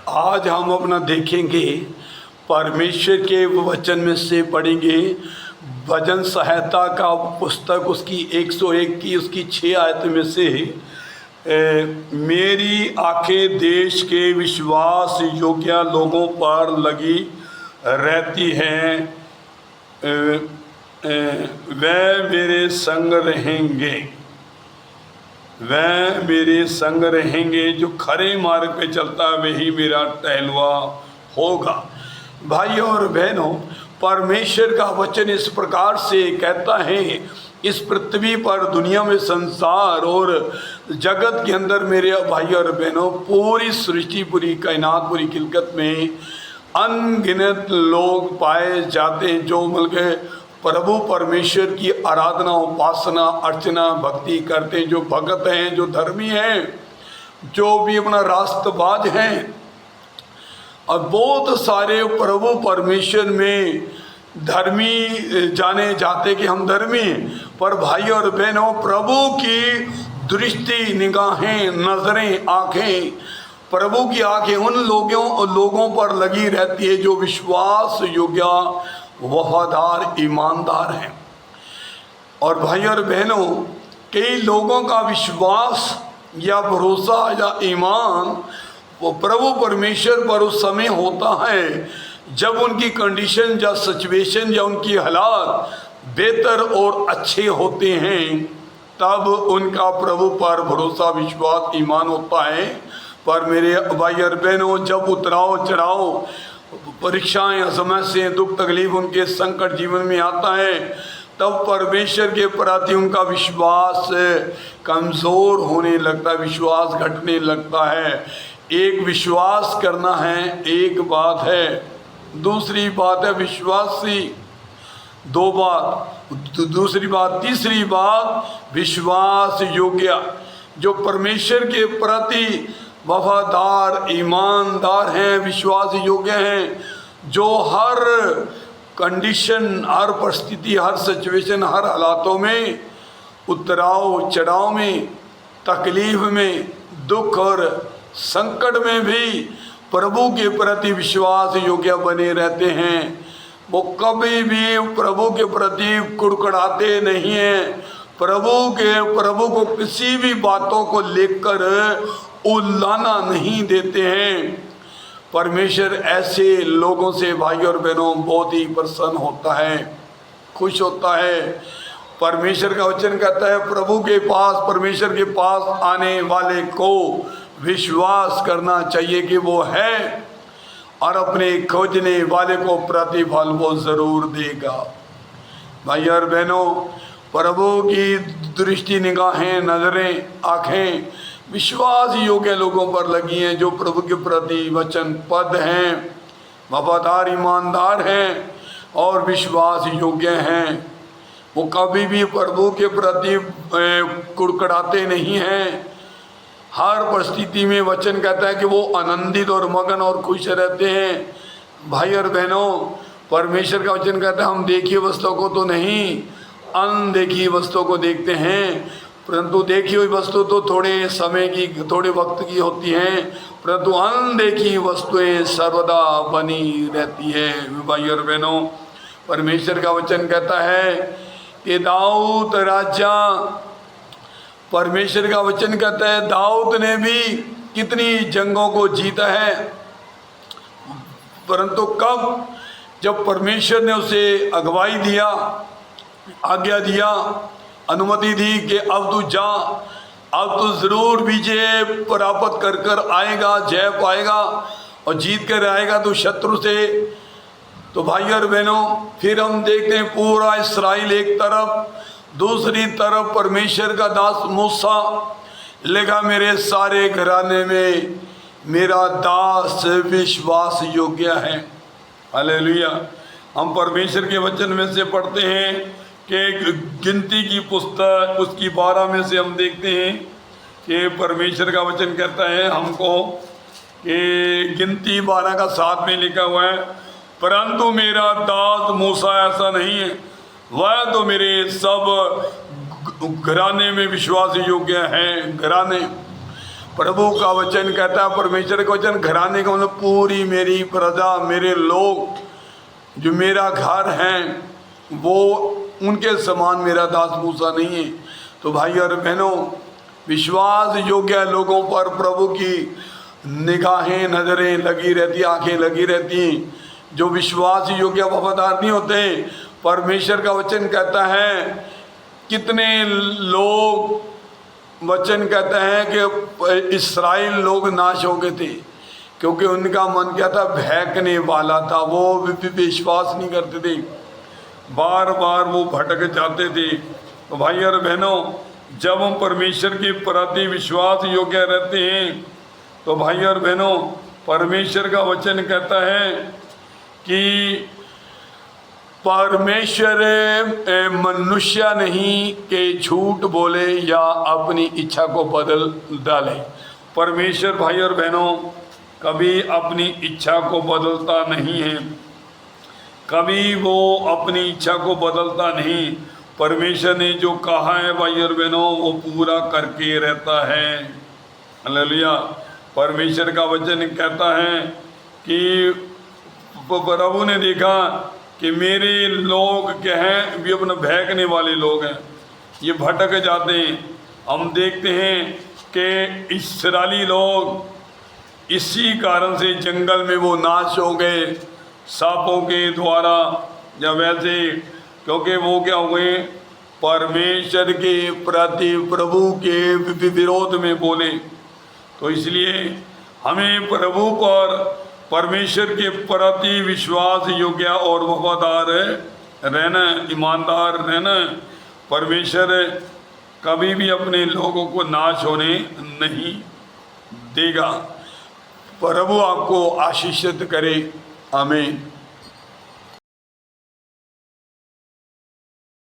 आज हम अपना देखेंगे, परमेश्वर के वचन में से पढ़ेंगे भजन सहायता का पुस्तक, उसकी 101 की उसकी 6 आयत में से मेरी आंखें देश के विश्वास योग्य लोगों पर लगी रहती हैं, वह मेरे संग रहेंगे, वह मेरे संग रहेंगे। जो खरे मार्ग पे चलता है वही मेरा टहलुआ होगा। भाइयों और बहनों, परमेश्वर का वचन इस प्रकार से कहता है, इस पृथ्वी पर, दुनिया में, संसार और जगत के अंदर मेरे भाइयों और बहनों, पूरी सृष्टि, पूरी कायनात, पूरी खिलकत में अनगिनत लोग पाए जाते हैं जो मिलकर प्रभु परमेश्वर की आराधना, उपासना, अर्चना, भक्ति करते हैं, जो भगत हैं, जो धर्मी हैं, जो भी अपना रास्तबाज हैं। और बहुत सारे प्रभु परमेश्वर में धर्मी जाने जाते कि हम धर्मी हैं, पर भाई और बहनों, प्रभु की दृष्टि, निगाहें, नजरें, आंखें, प्रभु की आंखें उन लोगों पर लगी रहती है जो विश्वास योग्य, वफादार, ईमानदार हैं। और भाई और बहनों, कई लोगों का विश्वास या भरोसा या ईमान वो प्रभु परमेश्वर पर उस समय होता है जब उनकी कंडीशन या सिचुएशन या उनकी हालात बेहतर और अच्छे होते हैं, तब उनका प्रभु पर भरोसा, विश्वास, ईमान होता है। पर मेरे भाई और बहनों, जब उतराव चढ़ाव, परीक्षाएं, समस्याएं, दुख, तकलीफ, उनके संकट जीवन में आता है, तब परमेश्वर के प्रति उनका विश्वास कमज़ोर होने लगता है, विश्वास घटने लगता है। एक विश्वास करना है, एक बात है, दूसरी बात है विश्वासी, दो बात, दूसरी बात, तीसरी बात विश्वास योग्य, जो परमेश्वर के प्रति वफादार, ईमानदार हैं, विश्वास योग्य हैं, जो हर कंडीशन, हर परिस्थिति, हर सिचुएशन, हर हालातों में, उतराव चढ़ाव में, तकलीफ में, दुख और संकट में भी प्रभु के प्रति विश्वास योग्य बने रहते हैं। वो कभी भी प्रभु के प्रति कुड़कुड़ाते नहीं हैं, प्रभु को किसी भी बातों को लेकर उल्लाना नहीं देते हैं। परमेश्वर ऐसे लोगों से भाई और बहनों बहुत ही प्रसन्न होता है, खुश होता है। परमेश्वर का वचन कहता है, प्रभु के पास, परमेश्वर के पास आने वाले को विश्वास करना चाहिए कि वो है, और अपने खोजने वाले को प्रतिफल वो जरूर देगा। भाई और बहनों, प्रभु की दृष्टि, निगाहें, नजरें, आंखें विश्वास योग्य लोगों पर लगी हैं, जो प्रभु के प्रति वचन पद हैं, वफादार, ईमानदार हैं और विश्वास योग्य हैं। वो कभी भी प्रभु के प्रति कुड़कुड़ाते नहीं हैं। हर परिस्थिति में वचन कहता है कि वो आनंदित और मगन और खुश रहते हैं। भाई और बहनों, परमेश्वर का वचन कहता है, हम देखी वस्तुओं को तो नहीं, अनदेखी वस्तुओं को देखते हैं, परंतु देखी हुई वस्तु तो थोड़े समय की, थोड़े वक्त की होती हैं, परंतु अनदेखी वस्तुएं सर्वदा बनी रहती है। भाई और बहनों, परमेश्वर का वचन कहता है कि दाऊद राजा, परमेश्वर का वचन कहता है, दाऊद ने भी कितनी जंगों को जीता है, परंतु कब? जब परमेश्वर ने उसे अगुवाई दिया, आज्ञा दिया, अनुमति दी कि अब तू जा, अब तू जरूर विजय प्राप्त कर कर आएगा, जय पाएगा और जीत कर आएगा तू शत्रु से। तो भाई और बहनों, फिर हम देखते हैं पूरा इस्राएल एक तरफ, दूसरी तरफ परमेश्वर का दास मूसा लिखा, मेरे सारे घराने में मेरा दास विश्वास योग्य है। हालेलुया। हम परमेश्वर के वचन में से पढ़ते हैं कि गिनती की पुस्तक उसकी 12 में से हम देखते हैं कि परमेश्वर का वचन कहता है हमको कि गिनती 12 का 7 में लिखा हुआ है, परंतु मेरा दास मूसा ऐसा नहीं है, वह तो मेरे सब घराने में विश्वास योग्य है। घराने प्रभु का वचन कहता है, परमेश्वर का वचन घराने का मतलब पूरी मेरी प्रजा, मेरे लोग जो मेरा घर हैं, वो उनके समान मेरा दास मूसा नहीं है। तो भाई और बहनों, विश्वास योग्य लोगों पर प्रभु की निगाहें, नज़रें लगी रहती, आंखें लगी रहती। जो विश्वास योग्य वफादार नहीं होते, परमेश्वर का वचन कहता है, कितने लोग वचन कहते हैं कि इस्राएल लोग नाश हो गए थे क्योंकि उनका मन क्या था, बहकने वाला था। वो विश्वास नहीं करते थे, बार बार वो भटक जाते थे। तो भाई और बहनों, जब हम परमेश्वर के प्रति विश्वास योग्य रहते हैं, तो भाई और बहनों, परमेश्वर का वचन कहता है कि परमेश्वर मनुष्य नहीं कि झूठ बोले या अपनी इच्छा को बदल डाले। परमेश्वर भाई और बहनों कभी अपनी इच्छा को बदलता नहीं है, कभी वो अपनी इच्छा को बदलता नहीं। परमेश्वर ने जो कहा है भाई और बहनों, वो पूरा करके रहता है। हालेलुया। परमेश्वर का वचन कहता है कि प्रभु ने देखा कि मेरे लोग क्या हैं, भी अपना बहकने वाले लोग हैं, ये भटक जाते हैं। हम देखते हैं कि इस्राएली लोग इसी कारण से जंगल में वो नाश हो गए, सांपों के द्वारा या वैसे, क्योंकि वो क्या हुए, परमेश्वर के प्रति प्रभु के विरोध में बोले। तो इसलिए हमें प्रभु पर, परमेश्वर के प्रति विश्वास योग्य और वफादार रहना, ईमानदार रहना। परमेश्वर कभी भी अपने लोगों को नाश होने नहीं देगा। प्रभु आपको आशीषित करे। आमीन।